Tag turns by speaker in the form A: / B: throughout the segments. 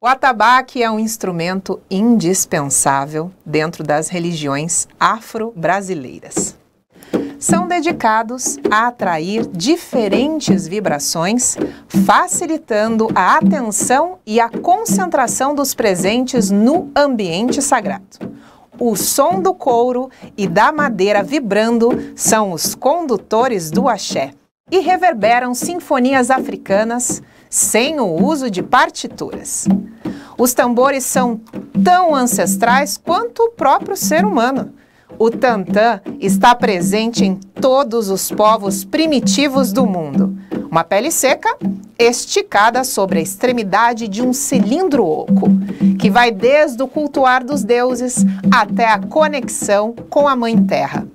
A: O atabaque é um instrumento indispensável dentro das religiões afro-brasileiras. São dedicados a atrair diferentes vibrações, facilitando a atenção e a concentração dos presentes no ambiente sagrado. O som do couro e da madeira vibrando são os condutores do axé e reverberam sinfonias africanas sem o uso de partituras. Os tambores são tão ancestrais quanto o próprio ser humano. O tantã está presente em todos os povos primitivos do mundo. Uma pele seca, esticada sobre a extremidade de um cilindro oco, que vai desde o cultuar dos deuses até a conexão com a Mãe Terra.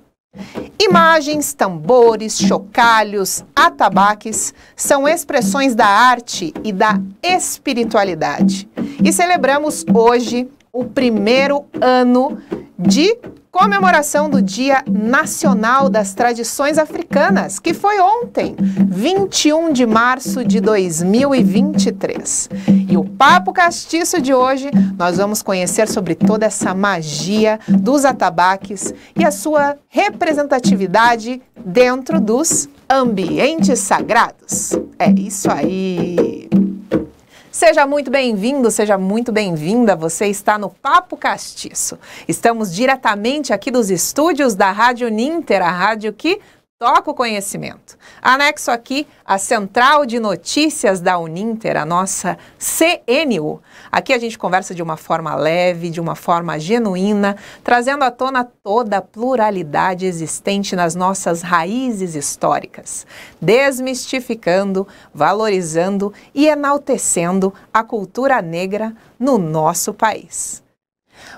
A: Imagens, tambores, chocalhos, atabaques são expressões da arte e da espiritualidade. E celebramos hoje o primeiro ano de comemoração do Dia Nacional das Tradições Africanas, que foi ontem, 21 de março de 2023. E o Papo Castiço de hoje, nós vamos conhecer sobre toda essa magia dos atabaques e a sua representatividade dentro dos ambientes sagrados. É isso aí! Seja muito bem-vindo, seja muito bem-vinda, você está no Papo Castiço. Estamos diretamente aqui dos estúdios da Rádio Uninter, a rádio que toca o conhecimento. Anexo aqui a central de notícias da Uninter, a nossa CNU. Aqui a gente conversa de uma forma leve, de uma forma genuína, trazendo à tona toda a pluralidade existente nas nossas raízes históricas, desmistificando, valorizando e enaltecendo a cultura negra no nosso país.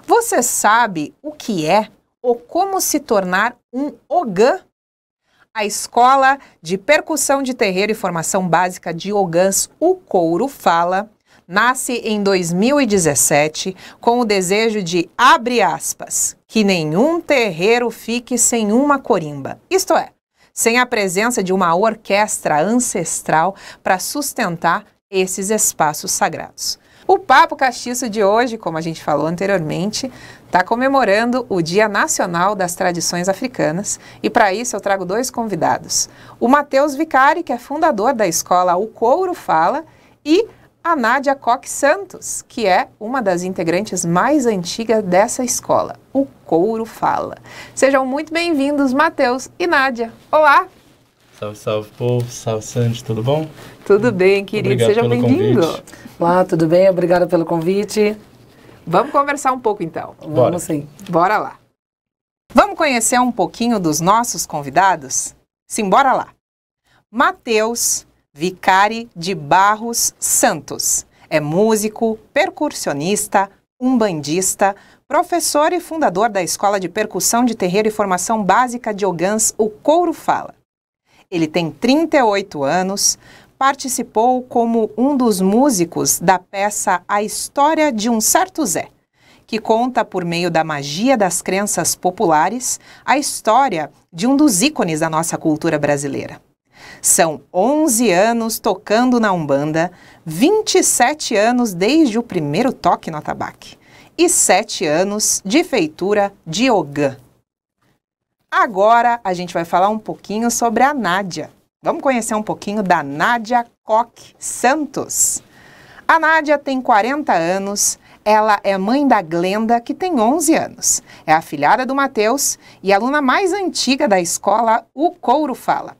A: Você sabe o que é ou como se tornar um ogã? A Escola de Percussão de Terreiro e Formação Básica de Ogãs, o Couro Fala, nasce em 2017 com o desejo de, abre aspas, que nenhum terreiro fique sem uma corimba. Isto é, sem a presença de uma orquestra ancestral para sustentar esses espaços sagrados. O Papo Castiço de hoje, como a gente falou anteriormente, está comemorando o Dia Nacional das Tradições Africanas e para isso eu trago dois convidados. O Matheus Vicari, que é fundador da escola O Couro Fala, e a Nádia Koch Santos, que é uma das integrantes mais antigas dessa escola, O Couro Fala. Sejam muito bem-vindos, Matheus e Nádia. Olá!
B: Salve, salve, povo. Salve, Sandy. Tudo bom?
A: Tudo bem, querido.
B: Obrigado.
A: Seja bem-vindo.
C: Olá, tudo bem? Obrigada pelo convite.
A: Vamos conversar um pouco, então.
C: Vamos sim.
A: Bora lá. Vamos conhecer um pouquinho dos nossos convidados? Simbora lá. Matheus Vicari de Barros Santos. É músico, percussionista, umbandista, professor e fundador da Escola de Percussão de Terreiro e Formação Básica de Ogãs, o Couro Fala. Ele tem 38 anos, participou como um dos músicos da peça A História de um Certo Zé, que conta por meio da magia das crenças populares a história de um dos ícones da nossa cultura brasileira. São 11 anos tocando na Umbanda, 27 anos desde o primeiro toque no atabaque e 7 anos de feitura de ogã. Agora a gente vai falar um pouquinho sobre a Nádia. Vamos conhecer um pouquinho da Nádia Koch Santos. A Nádia tem 40 anos, ela é mãe da Glenda, que tem 11 anos. É afilhada do Matheus e aluna mais antiga da escola O Couro Fala.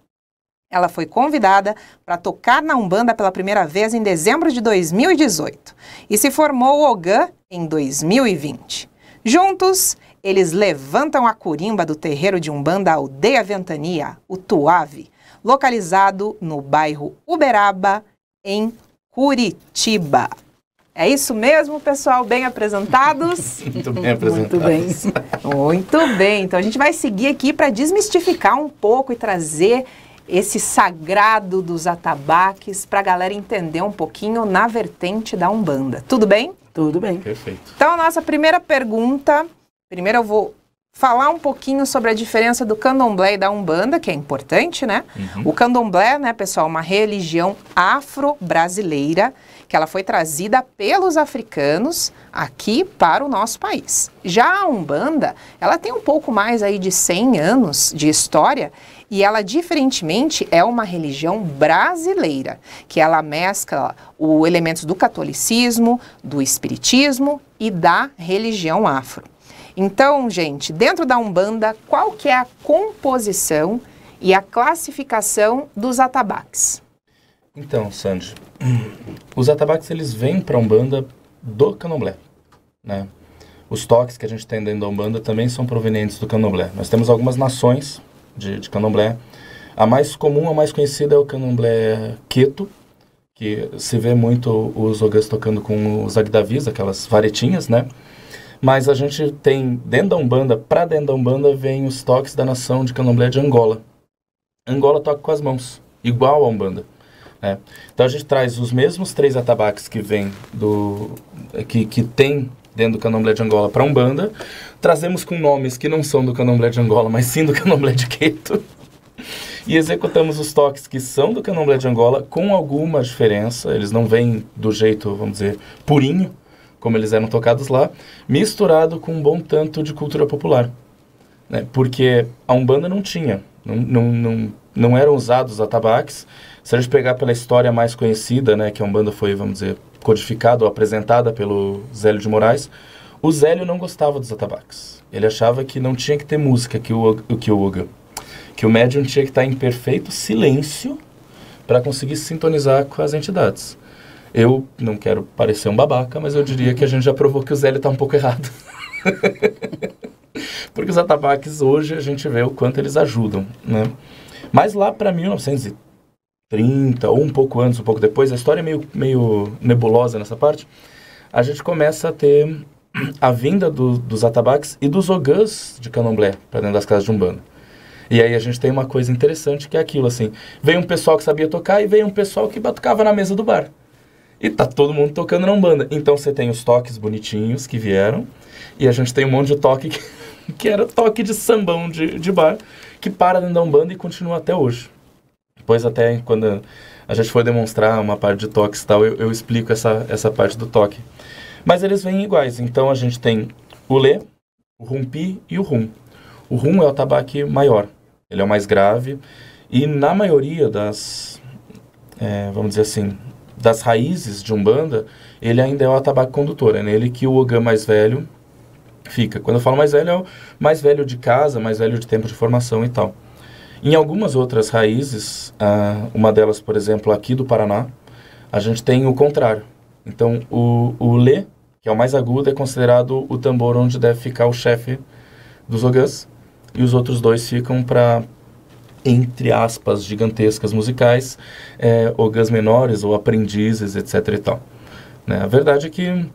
A: Ela foi convidada para tocar na Umbanda pela primeira vez em dezembro de 2018 e se formou ogã em 2020. Juntos, eles levantam a corimba do terreiro de Umbanda Aldeia Ventania, o Tuave, localizado no bairro Uberaba, em Curitiba. É isso mesmo, pessoal? Bem apresentados?
B: Muito bem apresentados.
C: Muito bem.
A: Muito bem. Então a gente vai seguir aqui para desmistificar um pouco e trazer esse sagrado dos atabaques para a galera entender um pouquinho na vertente da Umbanda. Tudo bem?
C: Tudo bem.
B: Perfeito.
A: Então a nossa primeira pergunta, primeiro eu vou falar um pouquinho sobre a diferença do candomblé e da umbanda, que é importante, né? O candomblé, né, pessoal, é uma religião afro-brasileira, que ela foi trazida pelos africanos aqui para o nosso país. Já a umbanda, ela tem um pouco mais aí de 100 anos de história, e ela, diferentemente, é uma religião brasileira, que ela mescla os elementos do catolicismo, do espiritismo e da religião afro. Então, gente, dentro da Umbanda, qual que é a composição e a classificação dos atabaques?
B: Então, Sandy, os atabaques, eles vêm para a Umbanda do candomblé, né? Os toques que a gente tem dentro da Umbanda também são provenientes do candomblé. Nós temos algumas nações de candomblé. A mais comum, a mais conhecida é o candomblé queto, que se vê muito os ogãs tocando com os agdavis, aquelas varetinhas, né? Mas a gente tem, dentro da Umbanda, para dentro da Umbanda, vem os toques da nação de candomblé de Angola. Angola toca com as mãos, igual a Umbanda, né? Então a gente traz os mesmos 3 atabaques que vem que tem dentro do candomblé de Angola para Umbanda, trazemos com nomes que não são do candomblé de Angola, mas sim do candomblé de Queto, e executamos os toques que são do candomblé de Angola com alguma diferença. Eles não vêm do jeito, vamos dizer, purinho, como eles eram tocados lá, misturado com um bom tanto de cultura popular, né? Porque a Umbanda não tinha, não eram usados os atabaques. Se a gente pegar pela história mais conhecida, né, que a Umbanda foi, vamos dizer, codificada ou apresentada pelo Zélio de Moraes, o Zélio não gostava dos atabaques. Ele achava que não tinha que ter música, que o médium tinha que estar em perfeito silêncio para conseguir se sintonizar com as entidades. Eu não quero parecer um babaca, mas eu diria que a gente já provou que o Zélio está um pouco errado. Porque os atabaques hoje a gente vê o quanto eles ajudam, né? Mas lá para 1930, ou um pouco antes, um pouco depois, a história é meio nebulosa nessa parte, a gente começa a ter a vinda dos atabaques e dos ogãs de candomblé para dentro das casas de Umbanda. E aí a gente tem uma coisa interessante que é aquilo, assim, veio um pessoal que sabia tocar e veio um pessoal que batucava na mesa do bar. E tá todo mundo tocando na Umbanda. Então você tem os toques bonitinhos que vieram, e a gente tem um monte de toque que era toque de sambão de bar, que para dentro da Umbanda e continua até hoje. Depois até quando a gente for demonstrar uma parte de toques e tal, eu explico essa parte do toque. Mas eles vêm iguais. Então a gente tem o lê, o rumpi e o rum. O rum é o atabaque maior. Ele é o mais grave. E na maioria vamos dizer assim, das raízes de Umbanda, ele ainda é o atabaque condutor. É nele que o ogã mais velho fica. Quando eu falo mais velho, é o mais velho de casa, mais velho de tempo de formação e tal. Em algumas outras raízes, uma delas, por exemplo, aqui do Paraná, a gente tem o contrário. Então, o lê, que é o mais agudo, é considerado o tambor onde deve ficar o chefe dos ogãs, e os outros 2 ficam para, entre aspas, gigantescas musicais, ogãs menores ou aprendizes, etc. e tal. Né? A verdade é que,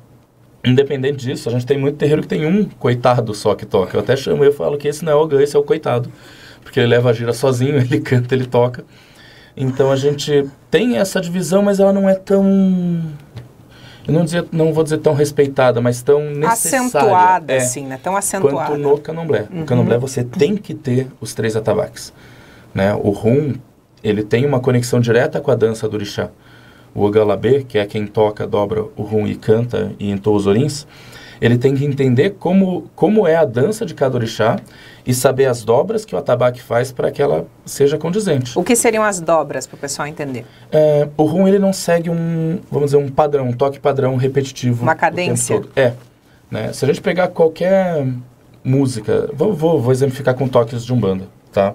B: independente disso, a gente tem muito terreiro que tem um coitado só que toca. Eu até chamo, eu falo que esse não é o ogã, esse é o coitado, porque ele leva a gira sozinho, ele canta, ele toca. Então a gente tem essa divisão, mas ela não é tão... Eu não vou dizer tão respeitada, mas tão necessária.
A: Acentuada, assim, né? Tão acentuada.
B: Quanto no candomblé. No candomblé você tem que ter os 3 atabaques. Né? O rum, ele tem uma conexão direta com a dança do orixá. O ogalabê, que é quem toca, dobra o rum e canta e entoa os orins, ele tem que entender como é a dança de cada orixá e saber as dobras que o atabaque faz para que ela seja condizente.
A: O que seriam as dobras, para o pessoal entender?
B: O rum, ele não segue vamos dizer, um padrão, um toque padrão repetitivo.
A: Uma cadência?
B: O tempo todo. Né? Se a gente pegar qualquer música, vou exemplificar com toques de Umbanda, tá?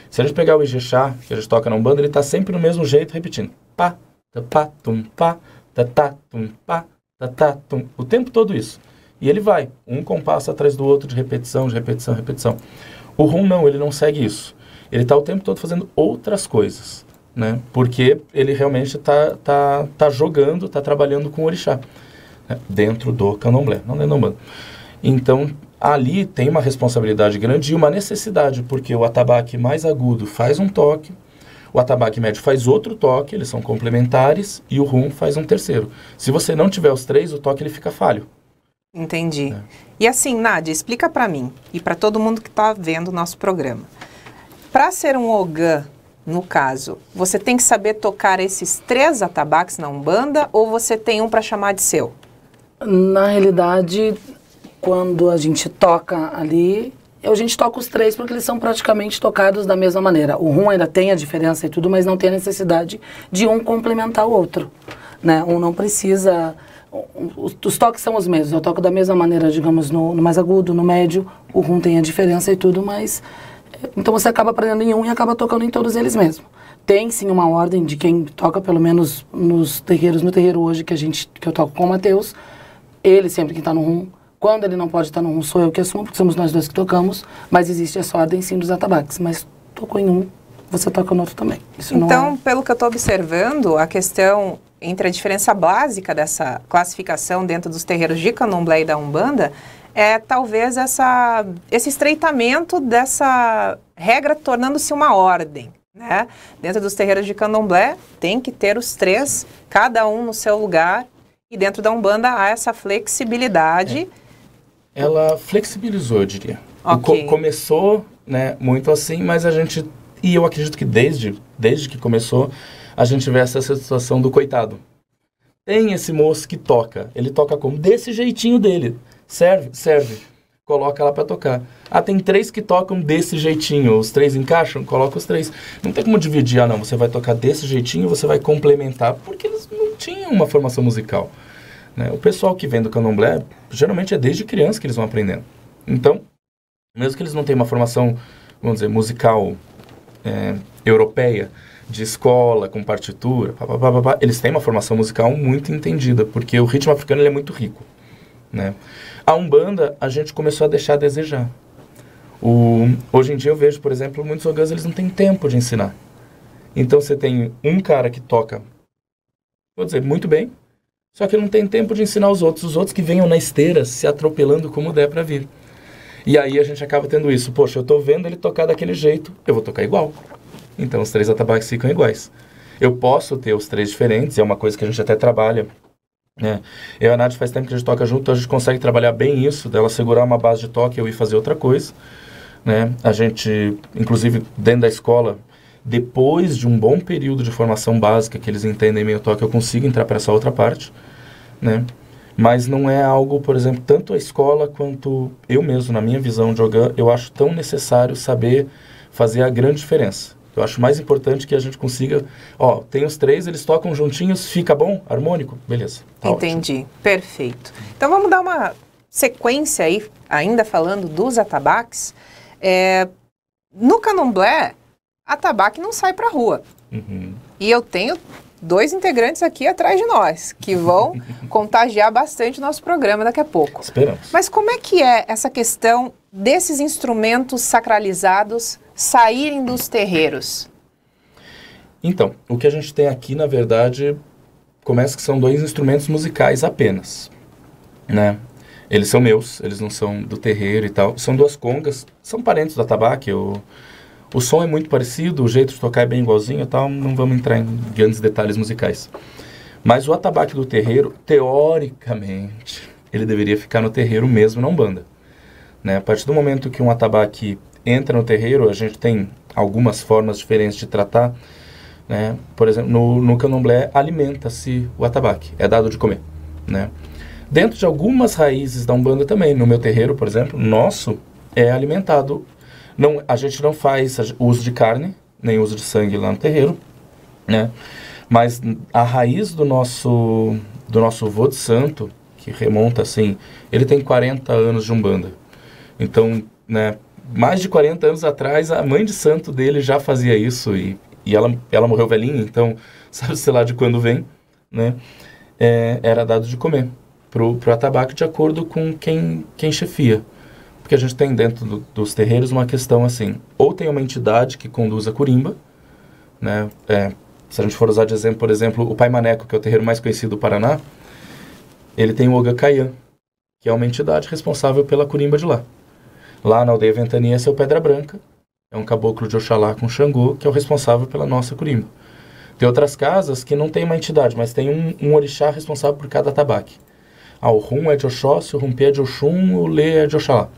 B: Se a gente pegar o Ijexá, que a gente toca na Umbanda, ele está sempre no mesmo jeito, repetindo. Pá, ta, pá, tum, pá, ta, tá, tum, pá, ta, tá, tum. O tempo todo isso. E ele vai, um compasso atrás do outro, de repetição, repetição. O rum não, ele não segue isso. Ele está o tempo todo fazendo outras coisas, né? Porque ele realmente tá jogando, está trabalhando com o orixá, né? Dentro do candomblé, não dentro da Umbanda. Então, ali tem uma responsabilidade grande e uma necessidade, porque o atabaque mais agudo faz um toque, o atabaque médio faz outro toque, eles são complementares, e o rum faz um terceiro. Se você não tiver os 3, o toque ele fica falho.
A: Entendi. E assim, Nádia, explica para mim e para todo mundo que está vendo o nosso programa. Para ser um ogã, no caso, você tem que saber tocar esses 3 atabaques na Umbanda ou você tem um para chamar de seu?
C: Na realidade, quando a gente toca ali, a gente toca os 3 porque eles são praticamente tocados da mesma maneira. O rum ainda tem a diferença e tudo, mas não tem a necessidade de um complementar o outro, né? Um não precisa... Os toques são os mesmos. Eu toco da mesma maneira, digamos, no mais agudo, no médio. O rum tem a diferença e tudo, mas... Então você acaba aprendendo em um e acaba tocando em todos eles mesmo. Tem sim uma ordem de quem toca, pelo menos nos terreiros. No terreiro hoje que eu toco com o Matheus, ele sempre que está no rum. Quando ele não pode estar no rum, sou eu que assumo, porque somos nós 2 que tocamos. Mas existe essa ordem sim dos atabaques. Mas tocou em um, você toca no outro também. Isso
A: então,
C: não
A: pelo que eu estou observando, a questão entre a diferença básica dessa classificação dentro dos terreiros de Candomblé e da Umbanda é talvez esse estreitamento dessa regra tornando-se uma ordem, né? Dentro dos terreiros de Candomblé tem que ter os 3, cada um no seu lugar, e dentro da Umbanda há essa flexibilidade.
B: Ela flexibilizou, eu diria.
A: Okay.
B: Começou, né, muito assim, mas e eu acredito que desde que começou, a gente vê essa situação do coitado. Tem esse moço que toca, ele toca como? Desse jeitinho dele. Serve. Coloca lá pra tocar. Ah, tem 3 que tocam desse jeitinho, os 3 encaixam? Coloca os 3. Não tem como dividir, não, você vai tocar desse jeitinho, você vai complementar, porque eles não tinham uma formação musical. Né? O pessoal que vem do Candomblé, geralmente é desde criança que eles vão aprendendo. Então, mesmo que eles não tenham uma formação, vamos dizer, musical europeia, de escola, com partitura, eles têm uma formação musical muito entendida, porque o ritmo africano ele é muito rico. Né? A Umbanda, a gente começou a deixar a desejar. Hoje em dia eu vejo, por exemplo, muitos ogãs, eles não têm tempo de ensinar. Então você tem um cara que toca, vou dizer, muito bem, só que não tem tempo de ensinar os outros que venham na esteira se atropelando como der para vir. E aí a gente acaba tendo isso, poxa, eu tô vendo ele tocar daquele jeito, eu vou tocar igual. Então os 3 atabaques ficam iguais. Eu posso ter os 3 diferentes, é uma coisa que a gente até trabalha. Eu e a Nádia faz tempo que a gente toca junto, então a gente consegue trabalhar bem isso, dela segurar uma base de toque e eu ir fazer outra coisa. Né? A gente, inclusive, dentro da escola, depois de um bom período de formação básica, que eles entendem meio toque, eu consigo entrar para essa outra parte. Né? Mas não é algo, por exemplo, tanto a escola quanto eu mesmo, na minha visão de ogã, eu acho tão necessário saber fazer a grande diferença. Eu acho mais importante que a gente consiga... tem os 3, eles tocam juntinhos, fica bom, harmônico, beleza. Tá
A: Entendi,
B: ótimo.
A: Perfeito. Então vamos dar uma sequência aí, ainda falando dos atabaques. No Candomblé, atabaque não sai pra rua.
B: Uhum.
A: E eu tenho 2 integrantes aqui atrás de nós, que vão contagiar bastante o nosso programa daqui a pouco.
B: Esperamos.
A: Mas como é que é essa questão desses instrumentos sacralizados saírem dos terreiros?
B: Então, o que a gente tem aqui, na verdade, começa que são 2 instrumentos musicais apenas, né? Eles são meus, eles não são do terreiro e tal. São 2 congas, são parentes do atabaque. O som é muito parecido, o jeito de tocar é bem igualzinho e tal. Não vamos entrar em grandes detalhes musicais. Mas o atabaque do terreiro, teoricamente, ele deveria ficar no terreiro mesmo, na Umbanda. Né? A partir do momento que um atabaque entra no terreiro, a gente tem algumas formas diferentes de tratar. Né? Por exemplo, no Candomblé, alimenta-se o atabaque, é dado de comer. Né? Dentro de algumas raízes da Umbanda também, no meu terreiro, por exemplo, nosso é alimentado. A gente não faz uso de carne, nem uso de sangue lá no terreiro, né? Mas a raiz do nosso vô de santo, que remonta assim, ele tem 40 anos de Umbanda. Então, né, mais de 40 anos atrás, a mãe de santo dele já fazia isso e ela morreu velhinha, então, sabe-se lá de quando vem, né? Era dado de comer pro atabaque de acordo com quem chefia. Porque a gente tem dentro dos terreiros uma questão assim, ou tem uma entidade que conduz a curimba, né? Se a gente for usar de exemplo, por exemplo, o Pai Maneco, que é o terreiro mais conhecido do Paraná, ele tem o Ogã Caiã, que é uma entidade responsável pela curimba de lá. Lá na aldeia Ventania, esse é o Pedra Branca, é um caboclo de Oxalá com Xangô, que é o responsável pela nossa curimba. Tem outras casas que não tem uma entidade, mas tem um orixá responsável por cada atabaque. o Rum é de Oxóssi, o Rumpi é de Oxum, o Lê é de Oxalá.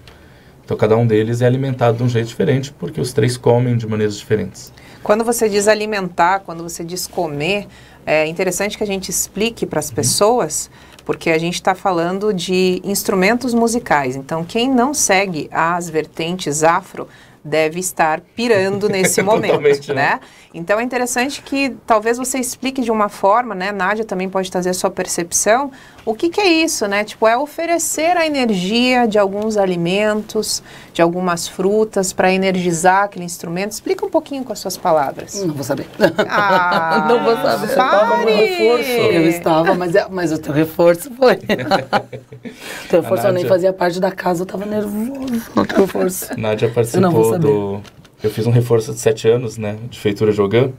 B: Então, cada um deles é alimentado de um jeito diferente, porque os três comem de maneiras diferentes.
A: Quando você diz alimentar, quando você diz comer, é interessante que a gente explique para as pessoas, porque a gente está falando de instrumentos musicais. Então, quem não segue as vertentes afro deve estar pirando nesse momento, né? Então, é interessante que talvez você explique de uma forma, né? Nádia também pode trazer a sua percepção. O que é isso, né? Tipo, é oferecer a energia de alguns alimentos, de algumas frutas para energizar aquele instrumento. Explica um pouquinho com as suas palavras.
C: Não vou saber.
A: Ah,
C: não vou saber.
B: Você estava no reforço.
C: Eu estava, mas o teu reforço foi. O teu reforço eu nem fazia parte da casa, eu estava nervoso no teu reforço.
B: Nádia participou do... Eu fiz um reforço de 7 anos, né, de feitura de Ogã,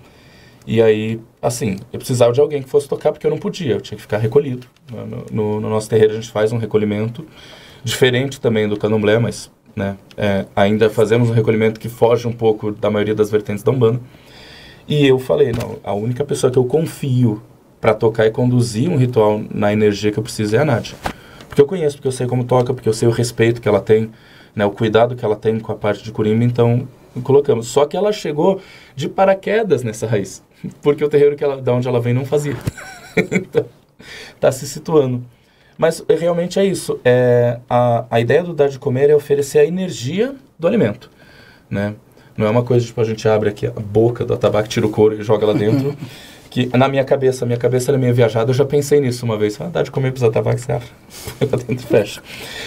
B: e aí, assim, eu precisava de alguém que fosse tocar, porque eu não podia, eu tinha que ficar recolhido. No nosso terreiro a gente faz um recolhimento, diferente também do candomblé, mas, né, ainda fazemos um recolhimento que foge um pouco da maioria das vertentes da Umbanda. E eu falei, não, a única pessoa que eu confio para tocar e conduzir um ritual na energia que eu preciso é a Nádia. Porque eu conheço, porque eu sei como toca, porque eu sei o respeito que ela tem, né, o cuidado que ela tem com a parte de Curimba, então colocamos. Só que ela chegou de paraquedas nessa raiz, porque o terreiro da onde ela vem não fazia. Então, está se situando. Mas realmente é isso. A ideia do dar de comer é oferecer a energia do alimento, né? Não é uma coisa tipo a gente abre aqui a boca do atabaque, tira o couro e joga lá dentro. Que na minha cabeça ela é meio viajada, eu já pensei nisso uma vez. Dá de comer para os atabaques, cara. Põe lá dentro e fecha.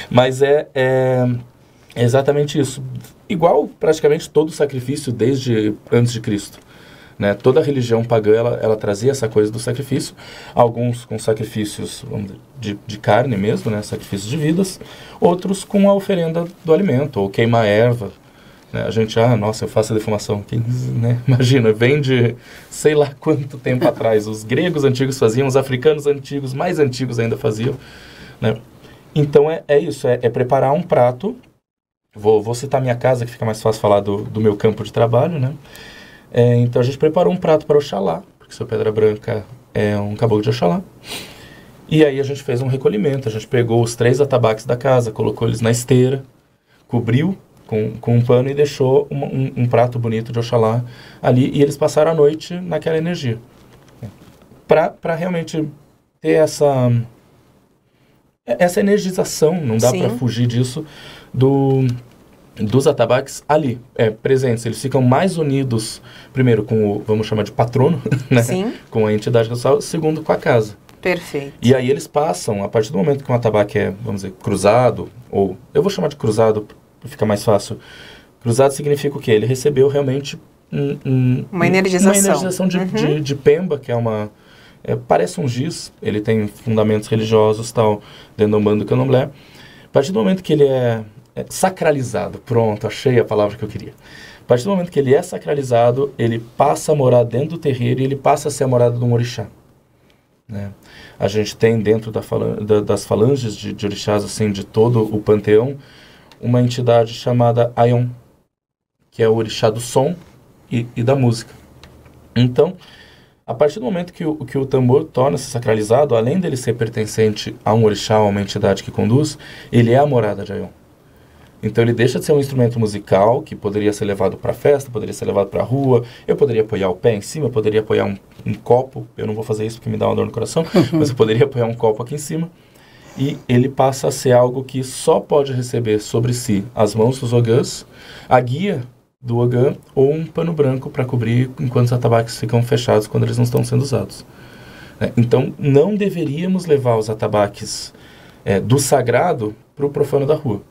B: Mas é exatamente isso. Igual praticamente todo sacrifício desde antes de Cristo, né? Toda a religião pagã, ela trazia essa coisa do sacrifício, alguns com sacrifícios de carne mesmo, né? Sacrifícios de vidas, outros com a oferenda do alimento, ou queimar erva, né? A gente, nossa, eu faço a defumação, né? Imagina, vem de sei lá quanto tempo atrás, os gregos antigos faziam, os africanos antigos, mais antigos ainda faziam, né? Então é isso, é preparar um prato. Vou citar minha casa, que fica mais fácil falar do meu campo de trabalho, né? Então a gente preparou um prato para Oxalá, porque seu Pedra Branca é um caboclo de Oxalá. E aí a gente fez um recolhimento, a gente pegou os 3 atabaques da casa, colocou eles na esteira, cobriu com um pano e deixou um prato bonito de Oxalá ali, e eles passaram a noite naquela energia. Para realmente ter essa energização, não dá para fugir disso, dos atabaques ali, presentes. Eles ficam mais unidos, primeiro, com o, vamos chamar de patrono, né? Sim. Com a entidade social, segundo, com a casa.
A: Perfeito.
B: E aí eles passam, a partir do momento que um atabaque é, vamos dizer, cruzado, ou eu vou chamar de cruzado, para ficar mais fácil. Cruzado significa o quê? Ele recebeu realmente
A: uma energização.
B: Uma energização de pemba, que é uma... parece um giz, ele tem fundamentos religiosos, tal, dentro do Umbanda do Candomblé. A partir do momento que ele é sacralizado, pronto, achei a palavra que eu queria. A partir do momento que ele é sacralizado, ele passa a morar dentro do terreiro e ele passa a ser a morada de um orixá, né? A gente tem dentro das falanges de orixás, assim, de todo o panteão, uma entidade chamada Aion, que é o orixá do som e da música. Então, a partir do momento que o tambor torna-se sacralizado, além dele ser pertencente a um orixá, a uma entidade que conduz, ele é a morada de Aion. Então ele deixa de ser um instrumento musical que poderia ser levado para a festa, poderia ser levado para a rua, eu poderia apoiar o pé em cima, eu poderia apoiar um copo, eu não vou fazer isso porque me dá uma dor no coração, mas eu poderia apoiar um copo aqui em cima, e ele passa a ser algo que só pode receber sobre si as mãos dos ogãs, a guia do ogã ou um pano branco para cobrir enquanto os atabaques ficam fechados quando eles não estão sendo usados. Então não deveríamos levar os atabaques do sagrado para o profano da rua.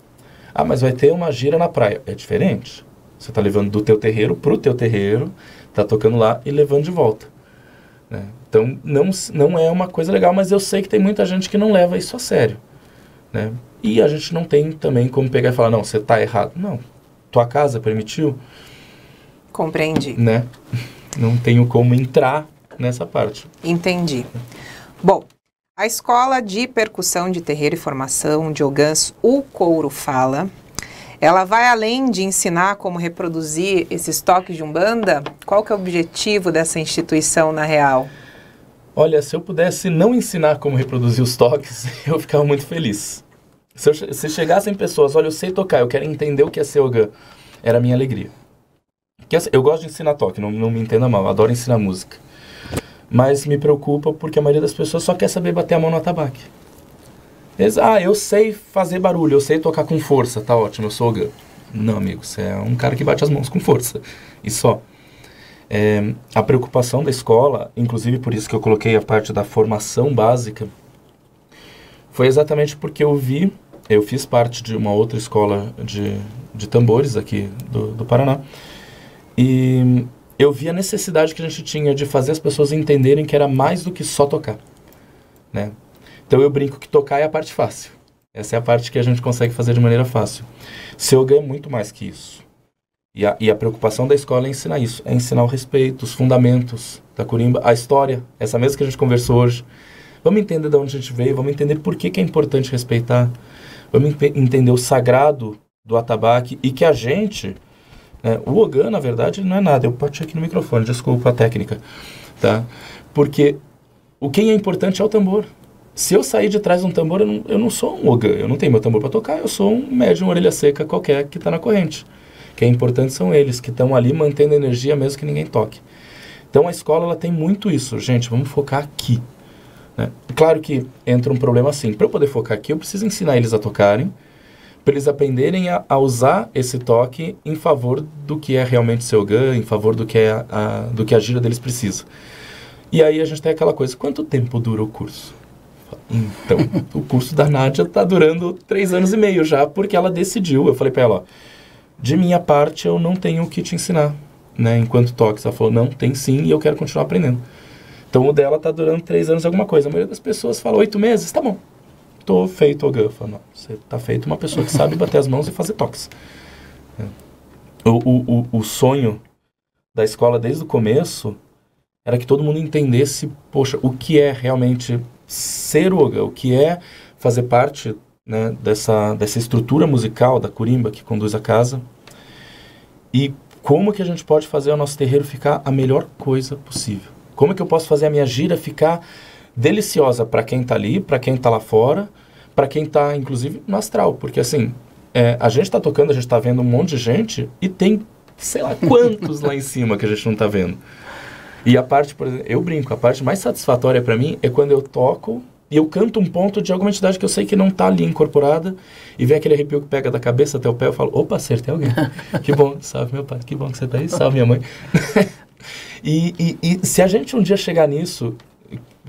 B: Mas vai ter uma gira na praia. É diferente. Você está levando do teu terreiro para o teu terreiro, está tocando lá e levando de volta, né? Então, não é uma coisa legal, mas eu sei que tem muita gente que não leva isso a sério, né? E a gente não tem também como pegar e falar, não, você está errado. Não, tua casa permitiu.
A: Compreendi.
B: Né? Não tenho como entrar nessa parte.
A: Entendi. Bom, a Escola de Percussão de Terreiro e Formação de Ogãs, o Couro Fala, ela vai além de ensinar como reproduzir esses toques de Umbanda? Qual que é o objetivo dessa instituição na real?
B: Olha, se eu pudesse não ensinar como reproduzir os toques, eu ficava muito feliz. Se chegassem pessoas, olha, eu sei tocar, eu quero entender o que é ser ogã, era a minha alegria. Porque, assim, eu gosto de ensinar toque, não me entenda mal, eu adoro ensinar música. Mas me preocupa porque a maioria das pessoas só quer saber bater a mão no atabaque. Eu sei fazer barulho, eu sei tocar com força, tá ótimo, eu sou ogã. Não, amigo, você é um cara que bate as mãos com força, e só. A preocupação da escola, inclusive por isso que eu coloquei a parte da formação básica, foi exatamente porque eu fiz parte de uma outra escola de tambores aqui do Paraná, e eu vi a necessidade que a gente tinha de fazer as pessoas entenderem que era mais do que só tocar, né? Então eu brinco que tocar é a parte fácil. Essa é a parte que a gente consegue fazer de maneira fácil. Ser ogã é muito mais que isso. E a preocupação da escola é ensinar isso, é ensinar o respeito, os fundamentos da corimba, a história, essa mesma que a gente conversou hoje. Vamos entender de onde a gente veio, vamos entender por que é importante respeitar, vamos entender o sagrado do atabaque e que a gente, o ogã, na verdade, não é nada. Eu bati aqui no microfone, desculpa a técnica, tá? Porque o que é importante é o tambor. Se eu sair de trás de um tambor, eu não sou um ogã, eu não tenho meu tambor para tocar, eu sou um médium orelha seca qualquer que está na corrente. O que é importante são eles, que estão ali mantendo a energia mesmo que ninguém toque. Então a escola ela tem muito isso. Gente, vamos focar aqui, né? Claro que entra um problema assim. Para eu poder focar aqui, eu preciso ensinar eles a tocarem, para eles aprenderem a usar esse toque em favor do que é realmente ser ogã, em favor do que a gira deles precisa. E aí a gente tem aquela coisa, quanto tempo dura o curso? Então, o curso da Nádia está durando 3 anos e meio já, porque ela decidiu. Eu falei para ela, ó, de minha parte, eu não tenho o que te ensinar, né, enquanto toques. Ela falou, não, tem sim, e eu quero continuar aprendendo. Então, o dela tá durando 3 anos e alguma coisa. A maioria das pessoas fala, 8 meses, tá bom. Tô feito ogã. Eu falo, não, você tá feito uma pessoa que sabe bater as mãos e fazer toques. O sonho da escola desde o começo era que todo mundo entendesse, poxa, o que é realmente ser ogã, o que é fazer parte, né, dessa estrutura musical da corimba que conduz a casa, e como que a gente pode fazer o nosso terreiro ficar a melhor coisa possível. Como é que eu posso fazer a minha gira ficar deliciosa para quem está ali, para quem está lá fora, para quem está, inclusive, no astral. Porque, assim, a gente está tocando, a gente está vendo um monte de gente e tem, sei lá, quantos lá em cima que a gente não está vendo. E a parte, por exemplo, eu brinco, a parte mais satisfatória para mim é quando eu toco e eu canto um ponto de alguma entidade que eu sei que não está ali incorporada e vem aquele arrepio que pega da cabeça até o pé, eu falo, opa, acertei alguém. Que bom, salve meu pai, que bom que você está aí, salve minha mãe. E se a gente um dia chegar nisso,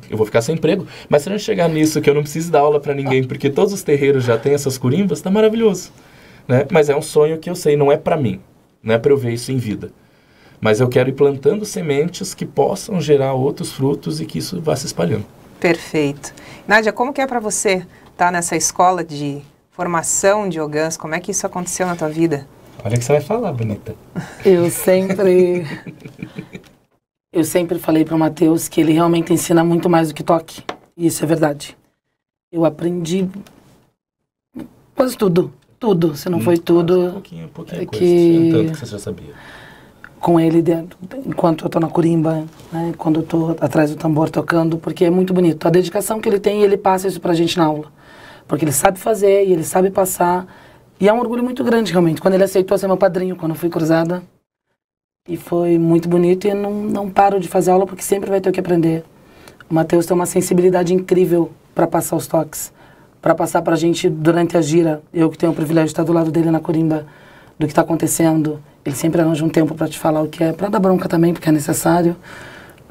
B: eu vou ficar sem emprego, mas se a gente chegar nisso que eu não preciso dar aula para ninguém, porque todos os terreiros já têm essas corimbas, tá maravilhoso, né? Mas é um sonho que eu sei, não é para mim, não é para eu ver isso em vida. Mas eu quero ir plantando sementes que possam gerar outros frutos e que isso vá se espalhando.
A: Perfeito. Nádia, como que é para você estar nessa escola de formação de ogãs? Como é que isso aconteceu na tua vida?
B: Olha o que você vai falar, bonita.
C: Eu sempre falei para o Matheus que ele realmente ensina muito mais do que toque. E isso é verdade. Eu aprendi quase tudo. Tudo, se não foi tudo.
B: Um pouquinho coisa. Tanto que você já sabia.
C: Com ele dentro, enquanto eu tô na corimba, né, quando eu tô atrás do tambor tocando, porque é muito bonito. A dedicação que ele tem, ele passa isso pra gente na aula. Porque ele sabe fazer e ele sabe passar. E é um orgulho muito grande, realmente. Quando ele aceitou ser meu padrinho, quando eu fui cruzada. E foi muito bonito e eu não paro de fazer aula porque sempre vai ter o que aprender. O Matheus tem uma sensibilidade incrível para passar os toques. Para passar pra gente durante a gira. Eu que tenho o privilégio de estar do lado dele na corimba, do que está acontecendo. Ele sempre arranja um tempo para te falar o que é, para dar bronca também, porque é necessário,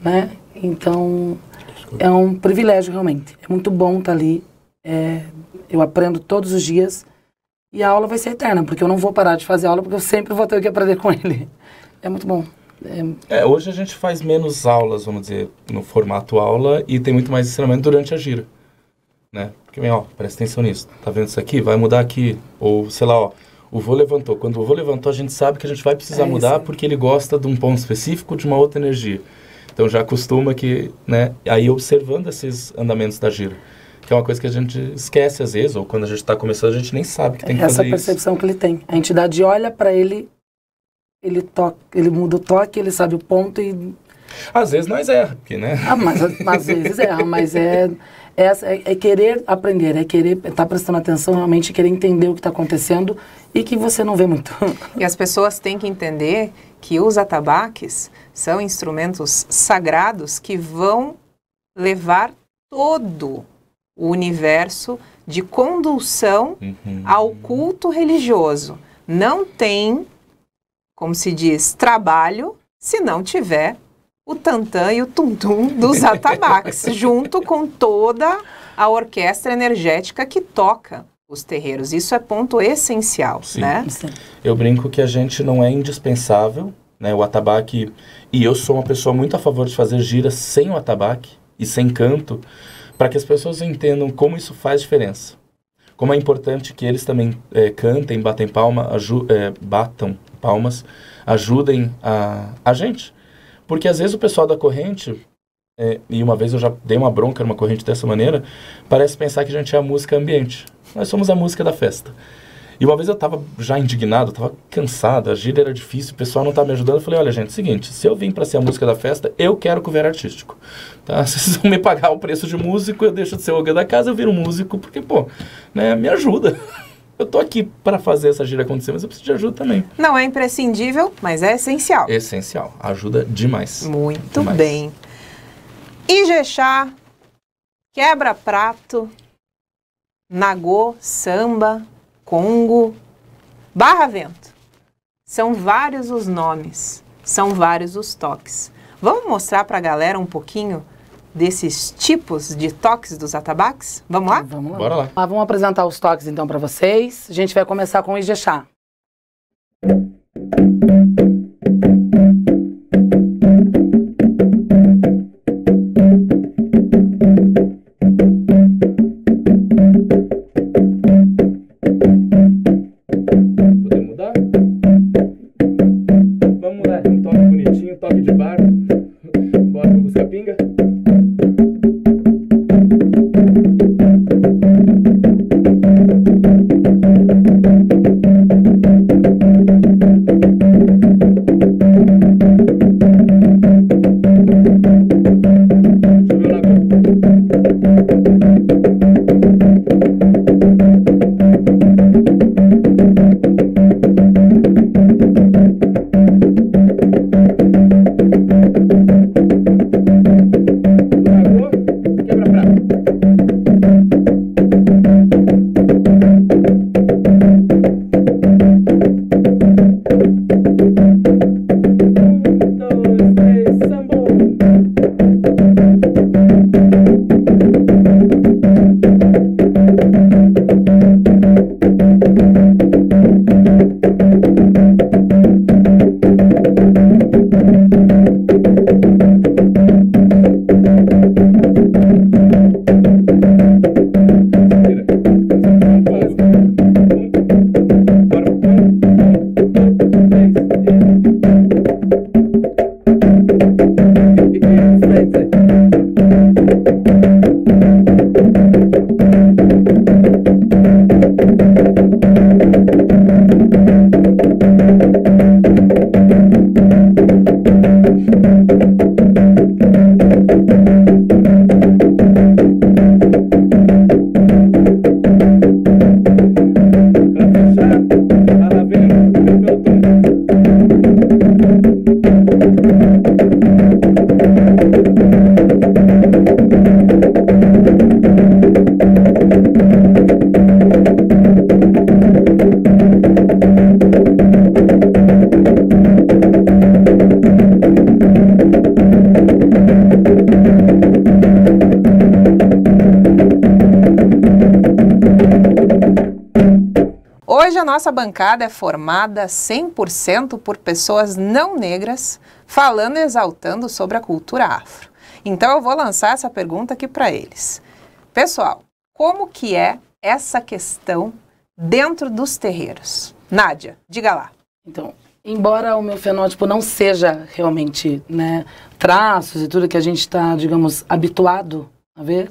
C: né? Então, é um privilégio realmente. É muito bom estar ali. Eu aprendo todos os dias e a aula vai ser eterna, porque eu não vou parar de fazer aula, porque eu sempre vou ter o que aprender com ele. É muito bom.
B: Hoje a gente faz menos aulas, vamos dizer, no formato aula, e tem muito mais ensinamento durante a gira, né? Porque, presta atenção nisso. Tá vendo isso aqui? Vai mudar aqui. Ou, sei lá, o vô levantou. Quando o vô levantou, a gente sabe que a gente vai precisar mudar porque ele gosta de um ponto específico, de uma outra energia. Então já acostuma que, né, aí observando esses andamentos da gira, que é uma coisa que a gente esquece às vezes, ou quando a gente está começando, a gente nem sabe que tem que fazer isso.
C: Essa percepção que ele tem. A entidade olha para ele, ele muda o toque, ele sabe o ponto e
B: Às vezes nós erramos, porque, né?
C: Mas às vezes erra, mas é querer aprender, é querer estar prestando atenção, realmente querer entender o que está acontecendo e que você não vê muito.
A: E as pessoas têm que entender que os atabaques são instrumentos sagrados que vão levar todo o universo de condução ao culto religioso. Não tem, como se diz, trabalho se não tiver o tantã e o tum-tum dos atabaques, junto com toda a orquestra energética que toca os terreiros. Isso é ponto essencial,
B: Sim.
A: né?
C: Sim.
B: Eu brinco que a gente não é indispensável, né? O atabaque, e eu sou uma pessoa muito a favor de fazer giras sem o atabaque e sem canto, para que as pessoas entendam como isso faz diferença. Como é importante que eles também cantem, batem batam palmas, ajudem a gente. Porque às vezes o pessoal da corrente, e uma vez eu já dei uma bronca numa corrente dessa maneira, parece pensar que a gente é a música ambiente. Nós somos a música da festa. E uma vez eu estava já indignado, estava cansado, a gira era difícil, o pessoal não estava me ajudando. Eu falei, olha gente, seguinte, se eu vim para ser a música da festa, eu quero cover artístico. Tá? Se vocês vão me pagar o preço de músico, eu deixo de ser o ogã da casa, eu viro músico, porque, pô, né, me ajuda. Eu tô aqui para fazer essa gira acontecer, mas eu preciso de ajuda também.
A: Não é imprescindível, mas é essencial.
B: Essencial, ajuda demais.
A: Muito
B: demais.
A: bem. Ijexá, quebra-prato, nagô, samba, congo, barra-vento. São vários os nomes, são vários os toques. Vamos mostrar para a galera um pouquinho desses tipos de toques dos atabaques? Vamos lá?
C: Vamos lá.
B: Bora lá.
C: Vamos apresentar os toques então para vocês. A gente vai começar com o Ijexá.
B: Podemos mudar? Vamos mudar. Um toque bonitinho, toque de bar. Bora pra buscar pinga.
A: Hoje a nossa bancada é formada 100% por pessoas não negras, falando e exaltando sobre a cultura afro. Então eu vou lançar essa pergunta aqui para eles. Pessoal, como que é essa questão dentro dos terreiros? Nádia, diga lá.
C: Então, embora o meu fenótipo não seja realmente, né, traços e tudo que a gente está, digamos, habituado a ver,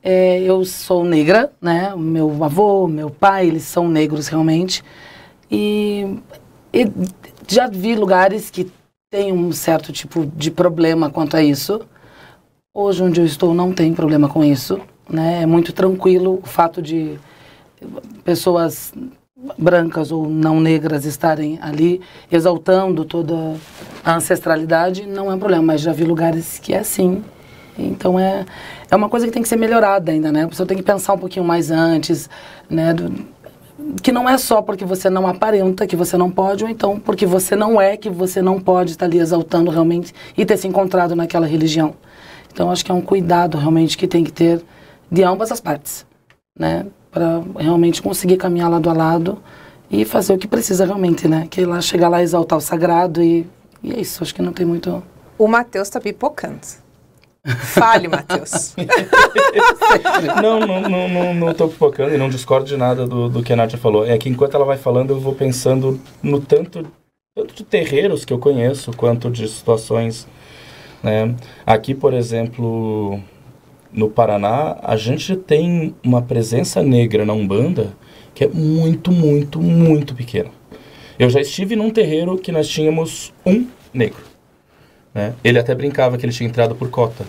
C: eu sou negra, né, o meu avô, meu pai, eles são negros realmente, e já vi lugares que tem um certo tipo de problema quanto a isso. Hoje, onde eu estou, não tem problema com isso, né? É muito tranquilo o fato de pessoas brancas ou não negras estarem ali exaltando toda a ancestralidade, não é um problema, mas já vi lugares que é assim. Então é uma coisa que tem que ser melhorada ainda, né? A pessoa tem que pensar um pouquinho mais antes, né? Que não é só porque você não aparenta que você não pode, ou então porque você não é que você não pode estar ali exaltando realmente e ter se encontrado naquela religião. Então acho que é um cuidado realmente que tem que ter de ambas as partes, né? Para realmente conseguir caminhar lado a lado e fazer o que precisa realmente, né? Que é lá chegar lá e exaltar o sagrado e é isso, acho que não tem muito...
A: O Matheus tá pipocando. Fale, Matheus.
B: Não tô pipocando e não discordo de nada do que a Nádia falou. É que enquanto ela vai falando, eu vou pensando no tanto de terreiros que eu conheço, quanto de situações, né? Aqui, por exemplo, no Paraná, a gente tem uma presença negra na Umbanda que é muito, muito, muito pequena. Eu já estive num terreiro que nós tínhamos um negro, né? Ele até brincava que ele tinha entrado por cota,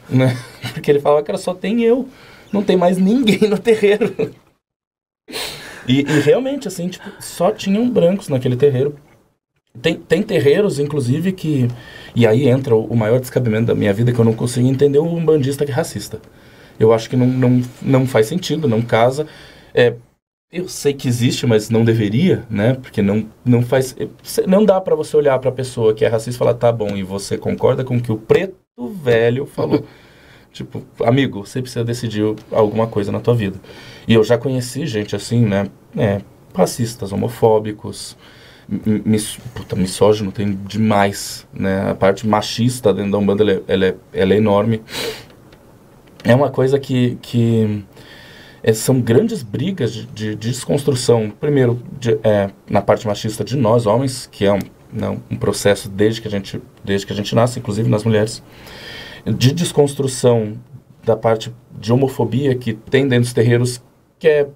B: né? Porque ele falava, cara, só tem eu, não tem mais ninguém no terreiro. E realmente, assim, tipo, só tinham brancos naquele terreiro. Tem terreiros, inclusive, que... E aí entra o maior descabimento da minha vida, que eu não consigo entender um umbandista que é racista. Eu acho que não faz sentido, não casa. Eu sei que existe, mas não deveria, né? Porque não faz... Não dá pra você olhar pra pessoa que é racista e falar, tá bom, e você concorda com o que o preto velho falou. Tipo, amigo, você precisa decidir alguma coisa na tua vida. E eu já conheci gente assim, né? Racistas, homofóbicos... misógino tem demais, né? A parte machista dentro da Umbanda, ela é enorme. É uma coisa que são grandes brigas de desconstrução. Primeiro, na parte machista de nós, homens, que é um processo desde que a gente nasce, inclusive nas mulheres. De desconstrução da parte de homofobia que tem dentro dos terreiros, que é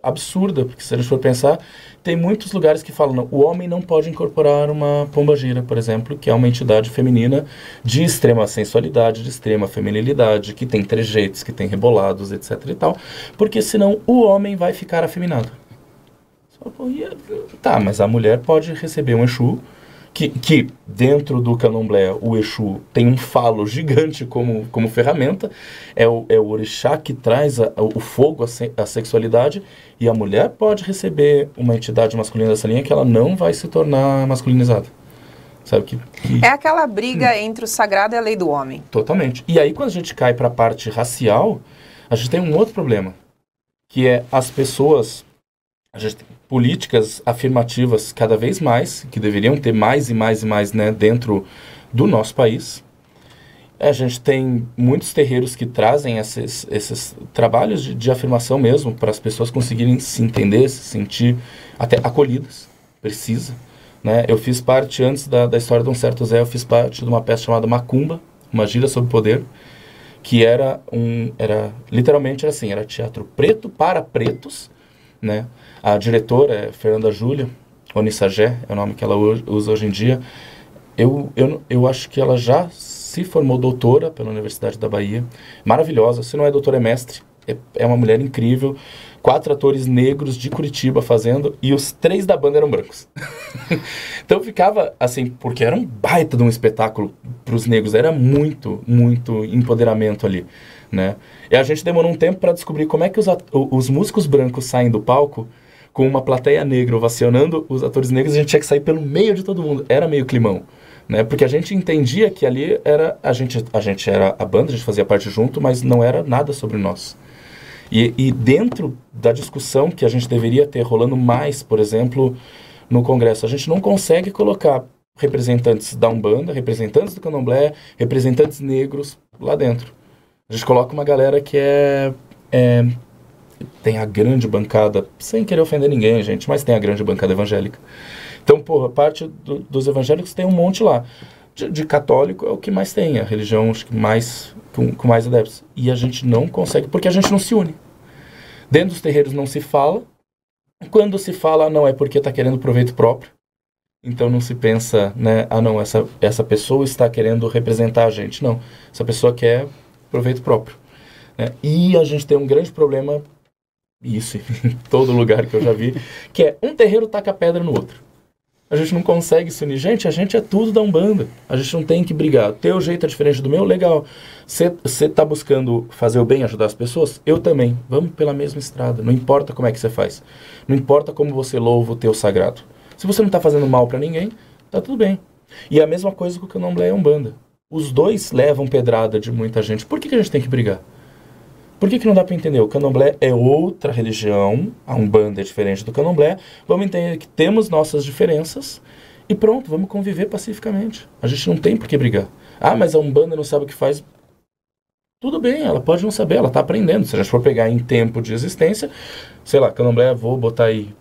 B: absurda, porque se a gente for pensar, tem muitos lugares que falam, não, o homem não pode incorporar uma pombagira, por exemplo, que é uma entidade feminina de extrema sensualidade, de extrema feminilidade, que tem trejeitos, que tem rebolados, etc e tal, porque senão o homem vai ficar afeminado. Tá, mas a mulher pode receber um Exu, que dentro do candomblé o Exu tem um falo gigante como ferramenta, é o orixá que traz o fogo, a sexualidade, e a mulher pode receber uma entidade masculina dessa linha que ela não vai se tornar masculinizada. Sabe
A: É aquela briga entre o sagrado e a lei do homem.
B: Totalmente. E aí quando a gente cai para a parte racial, a gente tem um outro problema, que é as pessoas... A gente tem políticas afirmativas cada vez mais, que deveriam ter mais e mais e mais, né, dentro do nosso país. A gente tem muitos terreiros que trazem esses trabalhos de afirmação mesmo, para as pessoas conseguirem se entender, se sentir até acolhidas. Precisa. Né? Eu fiz parte, antes da história de um certo Zé, eu fiz parte de uma peça chamada Macumba, uma gira sobre poder, que literalmente era assim, era teatro preto para pretos, né? A diretora é Fernanda Júlia Onissagé, é o nome que ela usa hoje em dia. Eu acho que ela já se formou doutora pela Universidade da Bahia. Maravilhosa, se não é doutora, é mestre. É uma mulher incrível. 4 atores negros de Curitiba fazendo, e os 3 da banda eram brancos. Então ficava assim, porque era um baita de um espetáculo para os negros, era muito, muito empoderamento ali, né? E a gente demorou um tempo para descobrir como é que os músicos brancos saem do palco com uma plateia negra ovacionando os atores negros, a gente tinha que sair pelo meio de todo mundo, era meio climão, né? Porque a gente entendia que ali era, a gente era a banda, a gente fazia parte junto, mas não era nada sobre nós. E dentro da discussão que a gente deveria ter rolando mais, por exemplo, no Congresso, a gente não consegue colocar representantes da Umbanda, representantes do Candomblé, representantes negros lá dentro. A gente coloca uma galera que tem a grande bancada, sem querer ofender ninguém, gente, mas tem a grande bancada evangélica. Então, parte dos evangélicos tem um monte lá. De católico é o que mais tem, a religião acho que com mais adeptos. E a gente não consegue, porque a gente não se une. Dentro dos terreiros não se fala. Quando se fala, não é porque está querendo proveito próprio. Então não se pensa, né, ah não, essa pessoa está querendo representar a gente. Não, essa pessoa quer proveito próprio, né? E a gente tem um grande problema, isso em todo lugar que eu já vi, que é um terreiro taca pedra no outro. A gente não consegue se unir. Gente, a gente é tudo da Umbanda. A gente não tem que brigar. Teu jeito é diferente do meu, legal. Você tá buscando fazer o bem, ajudar as pessoas? Eu também. Vamos pela mesma estrada. Não importa como é que você faz. Não importa como você louva o teu sagrado. Se você não tá fazendo mal pra ninguém, tá tudo bem. E a mesma coisa com o Candomblé e a Umbanda. Os dois levam pedrada de muita gente. Por que a gente tem que brigar? Por que não dá para entender? O Candomblé é outra religião, a Umbanda é diferente do Candomblé. Vamos entender que temos nossas diferenças e pronto, vamos conviver pacificamente. A gente não tem por que brigar. Ah, mas a Umbanda não sabe o que faz. Tudo bem, ela pode não saber, ela está aprendendo. Se a gente for pegar em tempo de existência, sei lá, Candomblé, vou botar aí,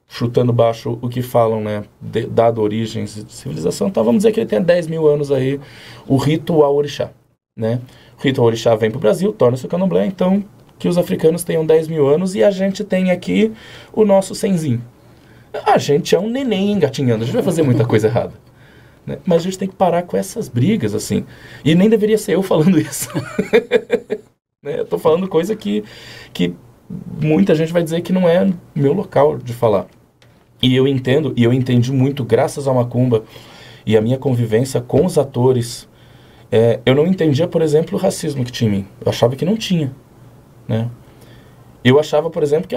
B: chutando baixo o que falam, né, dado origens de civilização, então vamos dizer que ele tem 10 mil anos aí, o rito ao orixá, né? O rito ao orixá vem para o Brasil, torna-se o Candomblé, então que os africanos tenham 10 mil anos e a gente tem aqui o nosso senzinho. A gente é um neném engatinhando, a gente vai fazer muita coisa errada, né? Mas a gente tem que parar com essas brigas, assim. E nem deveria ser eu falando isso. Né? Eu tô falando coisa que muita gente vai dizer que não é meu local de falar. E eu entendo, e eu entendi muito, graças à Macumba e a minha convivência com os atores. Eu não entendia, por exemplo, o racismo que tinha em mim. Eu achava que não tinha, né? Eu achava, por exemplo, que,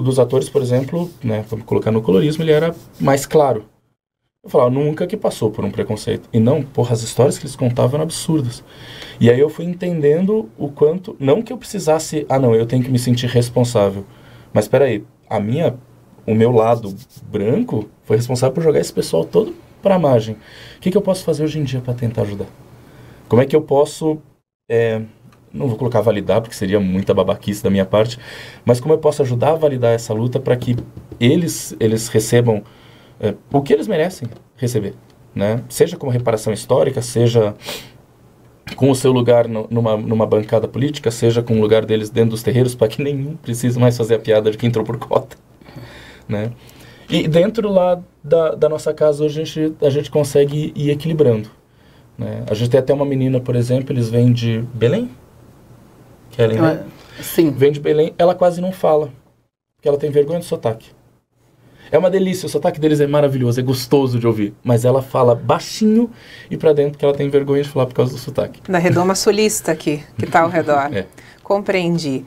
B: dos atores, por exemplo, né, vamos colocar no colorismo, ele era mais claro. Eu falava, nunca que passou por um preconceito. E não, porra, as histórias que eles contavam eram absurdas. E aí eu fui entendendo o quanto, não que eu precisasse, eu tenho que me sentir responsável. Mas peraí, o meu lado branco foi responsável por jogar esse pessoal todo para a margem. O que eu posso fazer hoje em dia para tentar ajudar? Como é que eu posso, não vou colocar validar, porque seria muita babaquice da minha parte, mas como eu posso ajudar a validar essa luta para que eles recebam o que eles merecem receber, né? Seja como reparação histórica, seja com o seu lugar numa bancada política, seja com o lugar deles dentro dos terreiros, para que nenhum precise mais fazer a piada de que entrou por cota, né? E dentro lá da nossa casa hoje a gente consegue ir equilibrando, né? A gente tem até uma menina, por exemplo, eles vêm de Belém, Kellen, né?
C: Sim.
B: Vem de Belém, ela quase não fala, porque ela tem vergonha do sotaque. É uma delícia, o sotaque deles é maravilhoso, é gostoso de ouvir, mas ela fala baixinho e pra dentro que ela tem vergonha de falar por causa do sotaque.
A: Da redoma sulista aqui, que tá ao redor. Compreendi.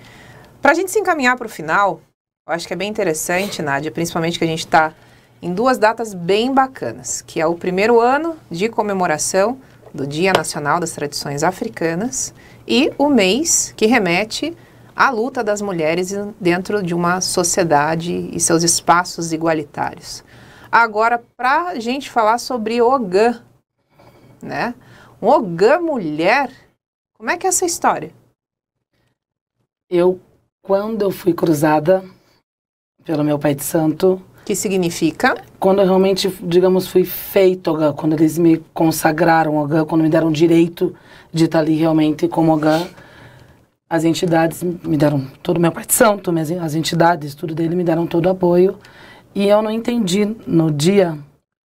A: Pra gente se encaminhar pro final, eu acho que é bem interessante, Nádia, principalmente que a gente está em duas datas bem bacanas, que é o primeiro ano de comemoração do Dia Nacional das Tradições Africanas e o mês que remete à luta das mulheres dentro de uma sociedade e seus espaços igualitários. Agora, para a gente falar sobre Ogã, né? Um Ogã mulher, como é que é essa história?
C: Quando eu fui cruzada pelo meu pai de santo.
A: Que significa?
C: Quando eu realmente, digamos, fui feito Ogã, quando eles me consagraram Ogã, quando me deram direito de estar ali realmente como Ogã, as entidades me deram todo o meu pai de santo, as entidades, tudo dele, me deram todo o apoio. E eu não entendi no dia,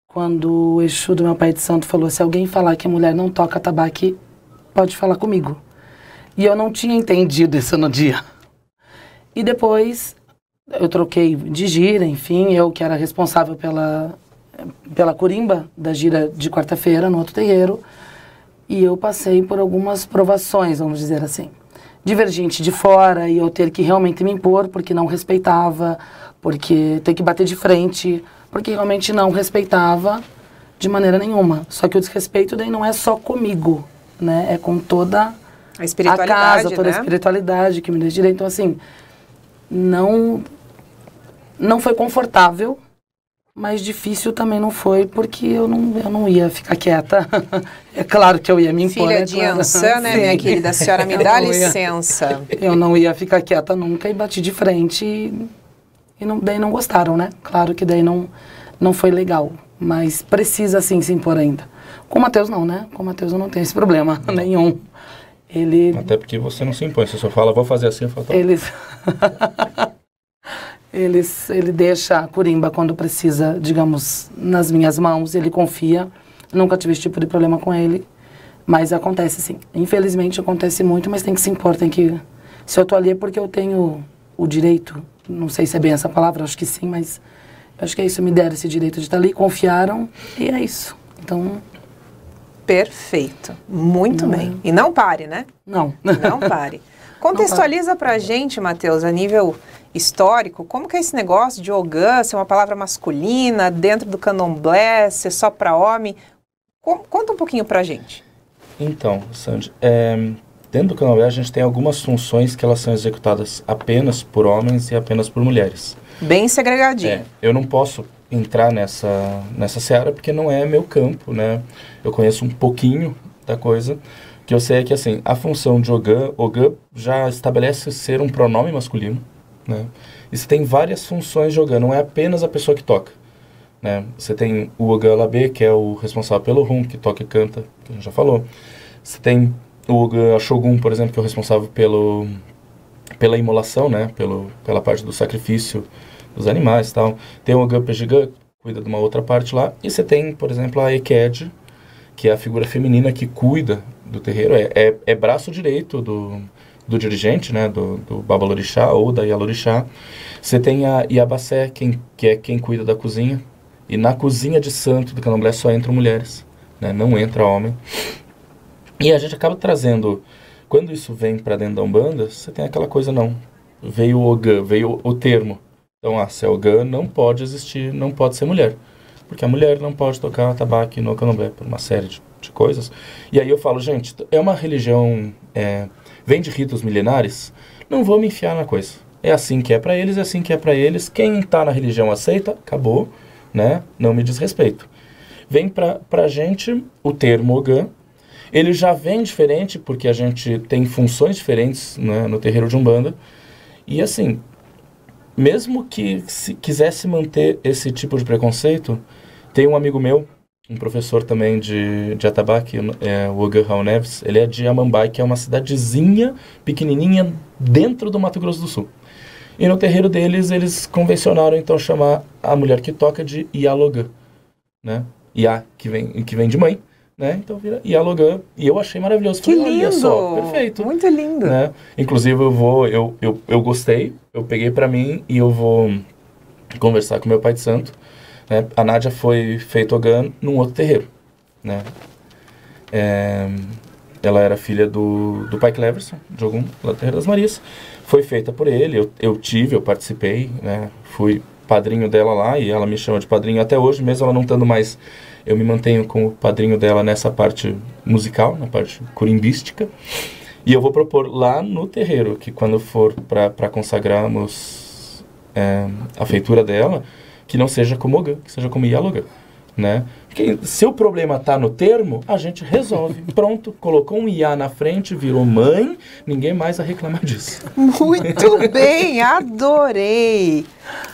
C: quando o Exu do meu pai de santo falou, se alguém falar que a mulher não toca tabaco, pode falar comigo. E eu não tinha entendido isso no dia. E depois eu troquei de gira, enfim, eu que era responsável pela corimba da gira de quarta-feira no outro terreiro, e eu passei por algumas provações, vamos dizer assim. Divergente de fora, e eu ter que realmente me impor, porque não respeitava, porque ter que bater de frente, porque realmente não respeitava de maneira nenhuma. Só que o desrespeito daí não é só comigo, né? É com toda
A: a espiritualidade,
C: a casa, toda
A: né?
C: A espiritualidade que me deu direito. Então, assim, não foi confortável, mas difícil também não foi, porque eu não ia ficar quieta. É claro que eu ia me impor.
A: Filha de Ançã, né, minha querida? A senhora me dá licença.
C: Eu não ia ficar quieta nunca e bati de frente e daí não gostaram, né? Claro que daí não foi legal, mas precisa sim se impor ainda. Com o Matheus não, né? Com o Matheus eu não tenho esse problema nenhum. Ele...
B: Até porque você não se impõe, você só fala, vou fazer assim, eu falo, tá.
C: Ele deixa a Kurimba quando precisa, digamos, nas minhas mãos, ele confia. Nunca tive esse tipo de problema com ele, mas acontece sim. Infelizmente acontece muito, mas tem que se impor, tem que... Se eu tô ali é porque eu tenho o direito, não sei se é bem essa palavra, acho que sim, mas acho que é isso, me deram esse direito de estar ali, confiaram, e é isso. Então...
A: Perfeito, muito bem. E não pare, né?
C: Não.
A: Não pare. Contextualiza pra gente, Matheus, a nível histórico, como que é esse negócio de Ogã ser uma palavra masculina, dentro do candomblé, ser só para homem? Conta um pouquinho pra gente.
B: Então, Sandy, dentro do candomblé a gente tem algumas funções que elas são executadas apenas por homens e apenas por mulheres.
A: Bem segregadinho.
B: Eu não posso entrar nessa seara porque não é meu campo, né? Eu conheço um pouquinho da coisa. O que eu sei é que, assim, a função de Ogã já estabelece ser um pronome masculino, né? E você tem várias funções de Ogã, não é apenas a pessoa que toca, né? Você tem o Ogã Labê, que é o responsável pelo rum, que toca e canta, que a gente já falou. Você tem o Ogã Shogun, por exemplo, que é o responsável pela imolação, né? Pela parte do sacrifício dos animais e tal. Tem o Ogã Pejigã, que cuida de uma outra parte lá. E você tem, por exemplo, a Eked, que é a figura feminina que cuida do terreiro, é braço direito do dirigente, né, do Babalorixá ou da Yalorixá. Você tem a Iabacé, que é quem cuida da cozinha. E na cozinha de santo do candomblé só entram mulheres, né, não entra homem. E a gente acaba trazendo, quando isso vem para dentro da Umbanda, você tem aquela coisa, não. Veio o Ogã, veio o termo. Então, se é Ogã, não pode existir, não pode ser mulher. Porque a mulher não pode tocar atabaque no candomblé por uma série de coisas. E aí eu falo, gente, é uma religião, vem de ritos milenares, não vou me enfiar na coisa. É assim que é pra eles, é assim que é pra eles. Quem tá na religião aceita, acabou, né? Não me diz respeito. Vem pra gente o termo Ogã. Ele já vem diferente porque a gente tem funções diferentes, né, no terreiro de Umbanda. E assim, mesmo que se quisesse manter esse tipo de preconceito, tem um amigo meu, um professor também de atabaque, o Ogã Raul Neves, ele é de Amambai, que é uma cidadezinha pequenininha dentro do Mato Grosso do Sul. E no terreiro deles, eles convencionaram então chamar a mulher que toca de Ialogã, né? Ia, que vem de mãe, né? Então vira Ialogã. E eu achei maravilhoso.
A: Que
B: Falei,
A: lindo!
B: olha só, perfeito.
A: Muito lindo.
B: Né? Inclusive eu gostei, eu peguei pra mim e eu vou conversar com meu pai de santo. Né? A Nádia foi feita Ogã num outro terreiro, né? Ela era filha do pai Cleverson, de Ogum, lá do Terreiro das Marias. Foi feita por ele, eu participei, né? Fui padrinho dela lá e ela me chama de padrinho até hoje, mesmo ela não estando mais. Eu me mantenho como padrinho dela nessa parte musical, na parte curimbística. E eu vou propor lá no terreiro, que quando for para consagrarmos a feitura dela, que não seja como Ogã, que seja como Ialogã, né? Porque se o problema está no termo, a gente resolve. Pronto, colocou um Iá na frente, virou mãe, ninguém mais vai reclamar disso.
A: Muito bem, adorei!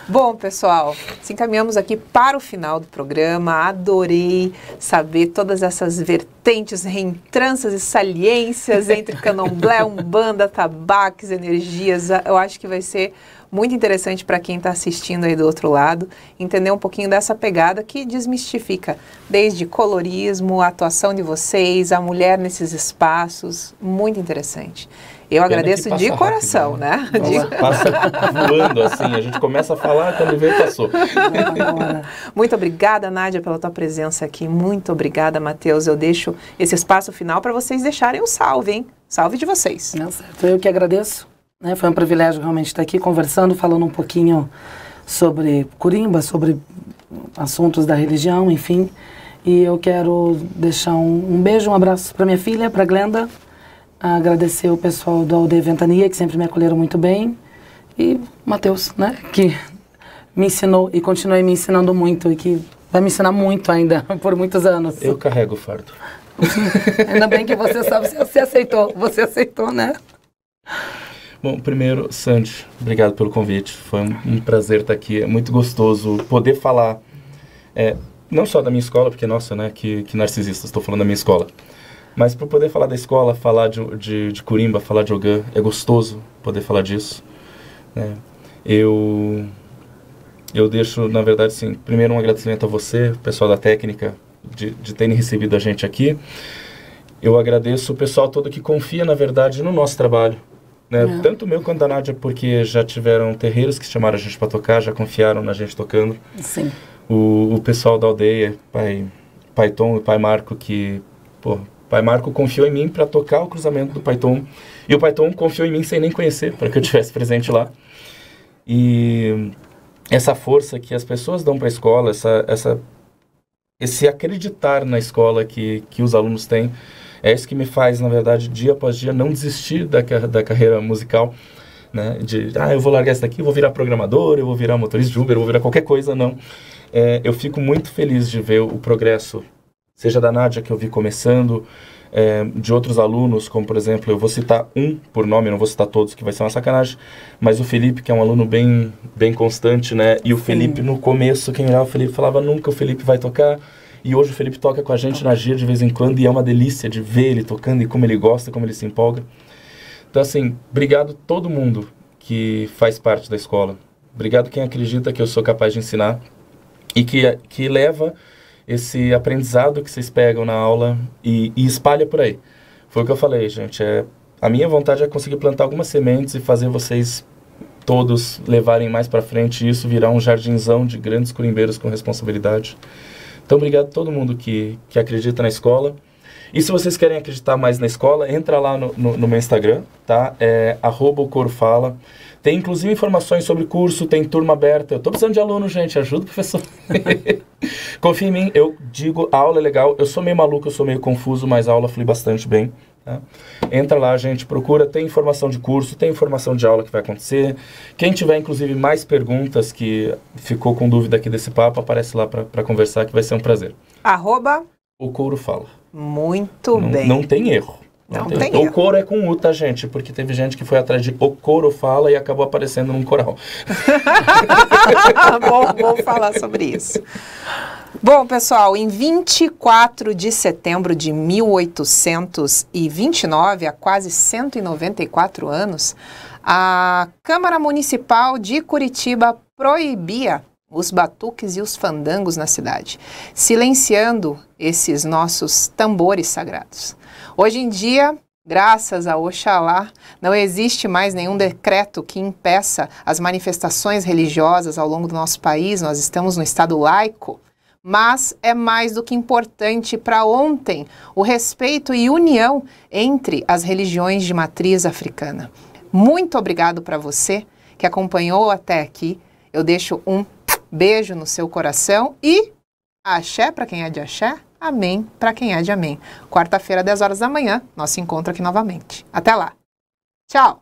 A: Bom, pessoal, se encaminhamos aqui para o final do programa, adorei saber todas essas vertentes, reentranças e saliências entre candomblé, umbanda, tabaques, energias. Eu acho que vai ser muito interessante para quem está assistindo aí do outro lado, entender um pouquinho dessa pegada que desmistifica desde colorismo, a atuação de vocês, a mulher nesses espaços, muito interessante. Eu agradeço de coração, rápido, né?
B: Passa voando assim, a gente começa a falar, quando vê, passou.
A: Muito obrigada, Nádia, pela tua presença aqui. Muito obrigada, Matheus. Eu deixo esse espaço final para vocês deixarem o salve, hein? Salve de vocês.
C: Certo. Eu que agradeço. Né? Foi um privilégio realmente estar aqui conversando, falando um pouquinho sobre Kurimba, sobre assuntos da religião, enfim. E eu quero deixar um beijo, um abraço para minha filha, para Glenda, agradecer o pessoal da Aldeia Ventania, que sempre me acolheram muito bem, e Matheus, né, que me ensinou e continua me ensinando muito, e que vai me ensinar muito ainda, por muitos anos.
B: Eu carrego o fardo.
C: Ainda bem que você sabe, você aceitou, né?
B: Bom, primeiro, Sandy, obrigado pelo convite. Foi um prazer estar aqui. É muito gostoso poder falar, não só da minha escola, porque, nossa, né, que narcisista, estou falando da minha escola. Mas para poder falar da escola, falar de Kurimba, falar de Ogã, é gostoso poder falar disso. Né? Eu eu deixo, na verdade, sim, primeiro um agradecimento a você, pessoal da técnica, de terem recebido a gente aqui. Eu agradeço o pessoal todo que confia, na verdade, no nosso trabalho. Né? Tanto o meu quanto da Nádia, porque já tiveram terreiros que chamaram a gente para tocar, já confiaram na gente tocando.
C: Sim.
B: O pessoal da aldeia, Pai Tom e Pai Marco, que, pô, Pai Marco confiou em mim para tocar o cruzamento do Pai Tom. E o Pai Tom confiou em mim sem nem conhecer, para que eu estivesse presente lá. E essa força que as pessoas dão para a escola, esse acreditar na escola que os alunos têm, é isso que me faz, na verdade, dia após dia, não desistir da carreira musical, né? Eu vou largar isso daqui, eu vou virar programador, eu vou virar motorista de Uber, eu vou virar qualquer coisa, não. Eu fico muito feliz de ver o progresso, seja da Nádia, que eu vi começando, de outros alunos, como, por exemplo, eu vou citar um por nome, não vou citar todos, que vai ser uma sacanagem, mas o Felipe, que é um aluno bem, bem constante, né? E o Felipe, no começo, quem olhava o Felipe falava, nunca o Felipe vai tocar. E hoje o Felipe toca com a gente na gira de vez em quando e é uma delícia de ver ele tocando e como ele gosta, como ele se empolga. Então, assim, obrigado todo mundo que faz parte da escola. Obrigado quem acredita que eu sou capaz de ensinar e que leva esse aprendizado que vocês pegam na aula e espalha por aí. Foi o que eu falei, gente. A minha vontade é conseguir plantar algumas sementes e fazer vocês todos levarem mais para frente e isso virar um jardinzão de grandes curimbeiros com responsabilidade. Então, obrigado a todo mundo que acredita na escola. E se vocês querem acreditar mais na escola, entra lá no meu Instagram, tá? @ocorofala. Tem, inclusive, informações sobre curso, tem turma aberta. Eu tô precisando de aluno, gente. Ajuda o professor. Confia em mim. Eu digo, a aula é legal. Eu sou meio maluco, eu sou meio confuso, mas a aula flui bastante bem. Tá? Entra lá, gente, procura, tem informação de curso, tem informação de aula que vai acontecer. Quem tiver, inclusive, mais perguntas que ficou com dúvida aqui desse papo, aparece lá para conversar, que vai ser um prazer.
A: @.
B: O Couro Fala.
A: Muito bem.
B: Não tem erro.
A: Não tem erro.
B: O coro é com U, tá, gente? Porque teve gente que foi atrás de O Couro Fala e acabou aparecendo num coral.
A: Vamos falar sobre isso. Bom, pessoal, em 24 de setembro de 1829, há quase 194 anos, a Câmara Municipal de Curitiba proibia os batuques e os fandangos na cidade, silenciando esses nossos tambores sagrados. Hoje em dia, graças a Oxalá, não existe mais nenhum decreto que impeça as manifestações religiosas ao longo do nosso país. Nós estamos no estado laico, mas é mais do que importante para ontem o respeito e união entre as religiões de matriz africana. Muito obrigado para você que acompanhou até aqui. Eu deixo um beijo no seu coração e axé para quem é de axé, amém para quem é de amém. Quarta-feira, 10 horas da manhã, nós se encontra aqui novamente. Até lá. Tchau!